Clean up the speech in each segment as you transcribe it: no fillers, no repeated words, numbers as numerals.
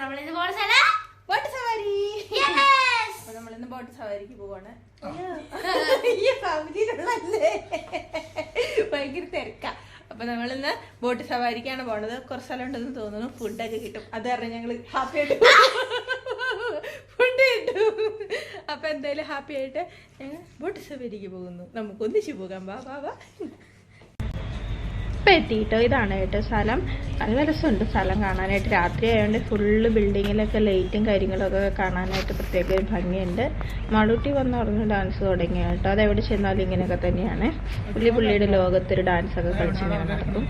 Boat സവാരി. അപ്പൊ നമ്മളിന്ന് ബോട്ട് സവാരിക്ക് പോവാണ്. ഫാമിലിയിലുള്ളല്ലേ, ഭയങ്കര തിരക്കാ. അപ്പൊ നമ്മളിന്ന് ബോട്ട് സവാരിക്കാണ് പോണത്. കുറച്ച് സ്ഥലം ഉണ്ടെന്ന് തോന്നുന്നു. ഫുഡൊക്കെ കിട്ടും. അത് കാരണം ഞങ്ങള് ഹാപ്പി ആയിട്ട് ഫുഡ് കിട്ടും. അപ്പൊ എന്തായാലും ഹാപ്പി ആയിട്ട് ഞങ്ങൾ ബോട്ട് സവാരിക്ക് പോകുന്നു. നമുക്ക് ഒന്നിച്ച് പോകാം. വാ വാ വാ. ഇപ്പം എത്തിയിട്ടോ. ഇതാണ് കേട്ടോ സ്ഥലം. നല്ല രസമുണ്ട് സ്ഥലം കാണാനായിട്ട്. രാത്രി ആയതുകൊണ്ട് ഫുള്ള് ബിൽഡിങ്ങിലൊക്കെ ലൈറ്റും കാര്യങ്ങളൊക്കെ കാണാനായിട്ട് പ്രത്യേക ഒരു ഭംഗിയുണ്ട്. മാളൂട്ടി വന്ന് പറഞ്ഞ് ഡാൻസ് തുടങ്ങി കേട്ടോ. അതെവിടെ ചെന്നാലും ഇങ്ങനെയൊക്കെ തന്നെയാണ്. പുള്ളിയുടെ ലോകത്തൊരു ഡാൻസൊക്കെ കളിച്ചിങ്ങനെ നടക്കും.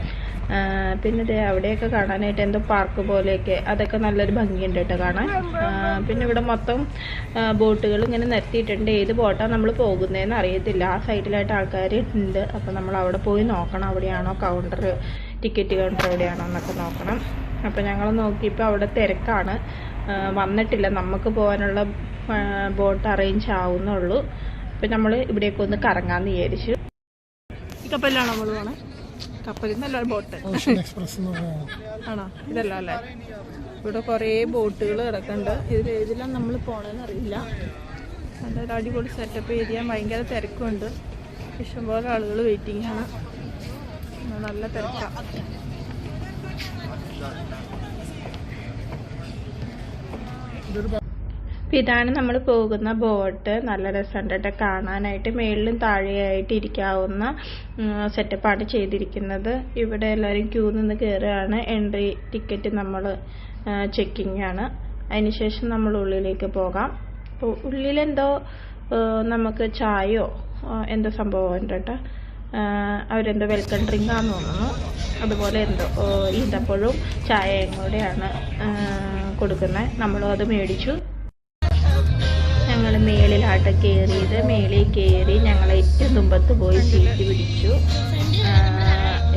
പിന്നെ ഇത് അവിടെയൊക്കെ കാണാനായിട്ട് എന്തോ പാർക്ക് പോലെയൊക്കെ, അതൊക്കെ നല്ലൊരു ഭംഗിയുണ്ട് കേട്ടോ കാണാൻ. പിന്നെ ഇവിടെ മൊത്തം ബോട്ടുകൾ ഇങ്ങനെ നിർത്തിയിട്ടുണ്ട്. ഏത് ബോട്ടാണ് നമ്മൾ പോകുന്നതെന്ന് അറിയത്തില്ല. ആ സൈഡിലായിട്ട് ആൾക്കാർ ഉണ്ട്. അപ്പോൾ നമ്മൾ അവിടെ പോയി നോക്കണം, അവിടെയാണോ കൗണ്ടർ, ടിക്കറ്റ് കൗണ്ടർ എവിടെയാണോ എന്നൊക്കെ നോക്കണം. അപ്പോൾ ഞങ്ങൾ നോക്കിയപ്പോൾ അവിടെ തിരക്കാണ്, വന്നിട്ടില്ല. നമുക്ക് പോകാനുള്ള ബോട്ട് അറേഞ്ച് ആവുന്നുള്ളൂ. അപ്പം നമ്മൾ ഇവിടേക്ക് ഒന്ന് കറങ്ങാമെന്ന് വിചാരിച്ചു. ഈ കപ്പലിലാണോ നമ്മൾ പോകണേ? കപ്പലിൽ നിന്നല്ല, ബോട്ട് ആണോ? ഇതല്ല അല്ലേ. ഇവിടെ കുറേ ബോട്ടുകൾ കിടക്കുന്നുണ്ട്. ഇതിലാണ് നമ്മൾ പോകണമെന്ന് അറിയില്ല. നല്ലൊരു അടിപൊളി സെറ്റപ്പ് ഏരിയ. ഭയങ്കര തിരക്കുണ്ട്. ഇഷ്ടംപോലെ ആളുകൾ വെയിറ്റിംഗ് ആണ്. നല്ല തിരക്കാണ്. ഇതാണ് നമ്മൾ പോകുന്ന ബോട്ട്. നല്ല രസമുണ്ട് കേട്ടോ കാണാനായിട്ട്. മേളിലും താഴെയായിട്ട് ഇരിക്കാവുന്ന സെറ്റപ്പാണ് ചെയ്തിരിക്കുന്നത്. ഇവിടെ എല്ലാവരും ക്യൂ നിന്ന് കയറുകയാണ്. എൻട്രി ടിക്കറ്റ് നമ്മൾ ചെക്കിങ് ആണ്. അതിനുശേഷം നമ്മൾ ഉള്ളിലേക്ക് പോകാം. അപ്പോൾ ഉള്ളിലെന്തോ നമുക്ക് ചായയോ എന്തോ സംഭവം ഉണ്ട് കേട്ടോ. അവരെന്തോ വെൽക്കം ഡ്രിങ്കാന്ന് തോന്നുന്നു. അതുപോലെ എന്തോ ഈന്തപ്പഴവും ചായയും കൂടെയാണ് കൊടുക്കുന്നത്. നമ്മളും അത് മേടിച്ചു. ഞങ്ങൾ മേളിലാട്ട് കയറിയത്. മേളിൽ കയറി ഞങ്ങൾ ഏറ്റവും തുമ്പത്ത് പോയി സീറ്റ് പിടിച്ചു.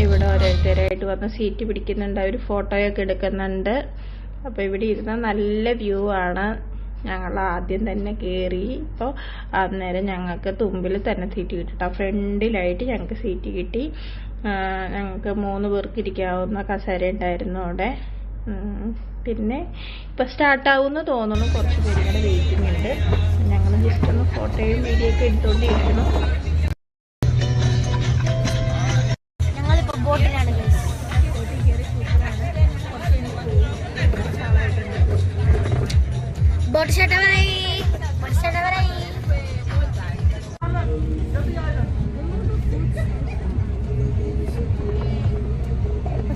ഇവിടെ ഓരോരുത്തരായിട്ട് വന്ന് സീറ്റ് പിടിക്കുന്നുണ്ട്. അവർ ഫോട്ടോയൊക്കെ എടുക്കുന്നുണ്ട്. അപ്പോൾ ഇവിടെ ഇരുന്ന നല്ല വ്യൂ ആണ്. ഞങ്ങൾ ആദ്യം തന്നെ കയറി. ഇപ്പോൾ അന്നേരം ഞങ്ങൾക്ക് തുമ്പിൽ തന്നെ സീറ്റ് കിട്ടിട്ടോ. ഫ്രണ്ടിലായിട്ട് ഞങ്ങൾക്ക് സീറ്റ് കിട്ടി. ഞങ്ങൾക്ക് 3 പേർക്ക് ഇരിക്കാവുന്ന കസേര ഉണ്ടായിരുന്നു അവിടെ. പിന്നെ ഇപ്പം സ്റ്റാർട്ടാവുമെന്ന് തോന്നുന്നു. കുറച്ച് പേര് ഇങ്ങനെ വെയിറ്റിംഗ് ഉണ്ട്. ഞങ്ങൾ ജസ്റ്റ് ഒന്ന് ഫോട്ടോയും വീഡിയോ ഒക്കെ എടുത്തുകൊണ്ടിരിക്കുന്നു. ഞങ്ങളിപ്പോൾ ബോട്ടിലാണ്. ബോട്ടിൽ കയറി സൂപ്പറാണ്. ബോട്ട്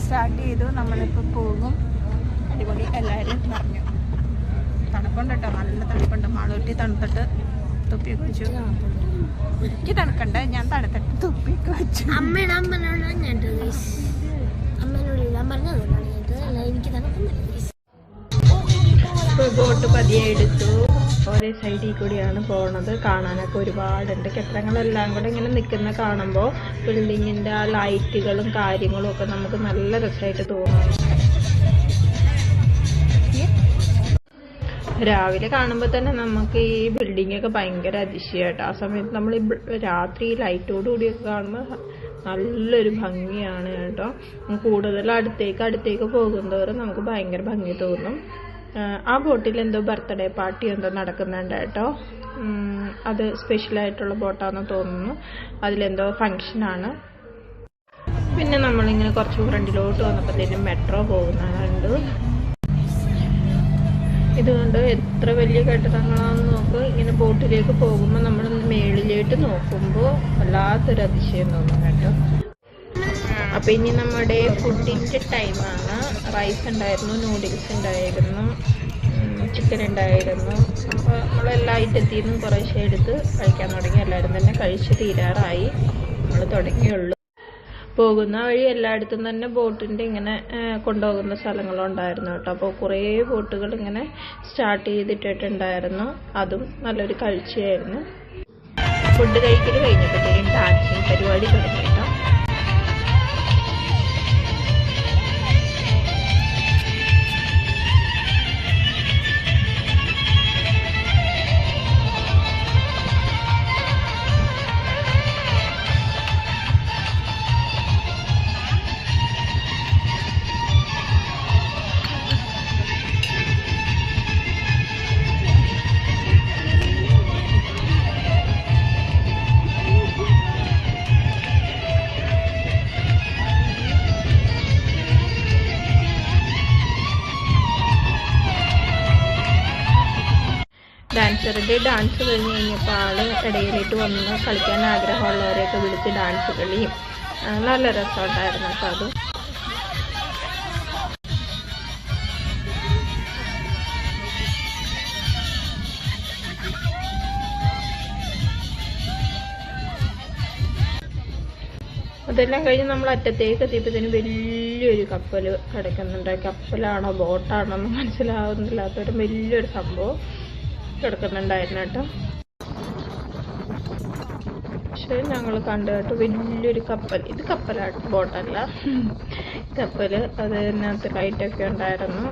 സ്റ്റാർട്ട് ചെയ്തു. നമ്മളിപ്പോൾ പോകും. അടിപൊളി. എല്ലാവരും പറഞ്ഞു. തണുപ്പുണ്ട് കേട്ടോ, നല്ല തണുപ്പുണ്ട്. മാളൂട്ടി തണുത്തിട്ട് തൊപ്പിയൊക്കെ വെച്ചു. എനിക്ക് തണുക്കണ്ട, ഞാൻ തണുത്തിട്ട് തൊപ്പിയൊക്കെ വെച്ചു. ബോട്ട് പതിയെ എടുത്തു. ഒരേ സൈഡിൽ കൂടിയാണ് പോണത്. കാണാനൊക്കെ ഒരുപാടുണ്ട്. കെട്ടിടങ്ങളെല്ലാം കൂടെ ഇങ്ങനെ നിൽക്കുന്ന കാണുമ്പോൾ ബിൽഡിങ്ങിൻ്റെ ആ ലൈറ്റുകളും കാര്യങ്ങളും ഒക്കെ നമുക്ക് നല്ല രസമായിട്ട് തോന്നും. രാവിലെ കാണുമ്പോൾ തന്നെ നമുക്ക് ഈ ബിൽഡിങ്ങൊക്കെ ഭയങ്കര അതിശയമായിട്ട്. ആ സമയത്ത് നമ്മൾ രാത്രി ലൈറ്റോടുകൂടിയൊക്കെ കാണുമ്പോൾ നല്ലൊരു ഭംഗിയാണ് കേട്ടോ. കൂടുതൽ അടുത്തേക്ക് പോകുന്നതോറും നമുക്ക് ഭയങ്കര ഭംഗി തോന്നും. ആ ബോട്ടിൽ എന്തോ ബർത്ത്ഡേ പാർട്ടി എന്തോ നടക്കുന്നുണ്ട് കേട്ടോ. അത് സ്പെഷ്യലായിട്ടുള്ള ബോട്ടാണെന്ന് തോന്നുന്നു. അതിലെന്തോ ഫങ്ഷനാണ്. പിന്നെ നമ്മളിങ്ങനെ കുറച്ച് ഫ്രണ്ടിലോട്ട് വന്നപ്പോഴത്തേനും മെട്രോ പോകുന്നുണ്ട്. ഇതുകൊണ്ട് എത്ര വലിയ കെട്ടിടങ്ങളാണെന്ന് നോക്ക്. ഇങ്ങനെ ബോട്ടിലേക്ക് പോകുമ്പോൾ നമ്മൾ മേളിലേക്ക് നോക്കുമ്പോൾ വല്ലാത്തൊരു അതിശയം തോന്നും കേട്ടോ. അപ്പോൾ ഇനി നമ്മുടെ ഫുഡിൻ്റെ ടൈമാണ്. റൈസ് ഉണ്ടായിരുന്നു, നൂഡിൽസ് ഉണ്ടായിരുന്നു, ചിക്കൻ ഉണ്ടായിരുന്നു. അപ്പോൾ നമ്മളെല്ലാ ഐറ്റത്തിൽ നിന്നും കുറേശ്ശെ എടുത്ത് കഴിക്കാൻ തുടങ്ങി. എല്ലാവരും തന്നെ കഴിച്ച് തീരാറായി. നമ്മൾ തുടങ്ങിയുള്ളൂ. പോകുന്ന വഴി എല്ലായിടത്തും തന്നെ ബോട്ടിൻ്റെ ഇങ്ങനെ കൊണ്ടുപോകുന്ന സ്ഥലങ്ങളുണ്ടായിരുന്നു കേട്ടോ. അപ്പോൾ കുറേ ബോട്ടുകൾ ഇങ്ങനെ സ്റ്റാർട്ട് ചെയ്തിട്ടുണ്ടായിരുന്നു. അതും നല്ലൊരു കാഴ്ചയായിരുന്നു. ഫുഡ് കഴിക്കൽ കഴിഞ്ഞപ്പോഴത്തേക്കും ഡാൻസിങ് പരിപാടി തുടങ്ങി കേട്ടോ. ടീച്ചറുടെ ഡാൻസ് കഴിഞ്ഞ് കഴിഞ്ഞപ്പോൾ ആള് ഇടയിലേക്ക് വന്ന് കളിക്കാൻ ആഗ്രഹമുള്ളവരെയൊക്കെ വിളിച്ച് ഡാൻസ് കളിയും നല്ല രസമുണ്ടായിരുന്നു അപ്പം അത്. അതെല്ലാം കഴിഞ്ഞ് നമ്മൾ അറ്റത്തേക്ക് എത്തിയപ്പോഴത്തേന് വലിയൊരു കപ്പൽ കിടക്കുന്നുണ്ട്. കപ്പലാണോ ബോട്ടാണോ എന്ന് മനസ്സിലാവുന്നില്ലാത്തൊരു വലിയൊരു സംഭവം കിടക്കുന്നുണ്ടായിരുന്നു കേട്ടോ. പക്ഷെ ഞങ്ങൾ കണ്ടു കേട്ടോ വലിയൊരു കപ്പൽ. ഇത് കപ്പലാട്ടോ, ബോട്ടല്ല കപ്പൽ. അതിനകത്ത് ലൈറ്റൊക്കെ ഉണ്ടായിരുന്നു.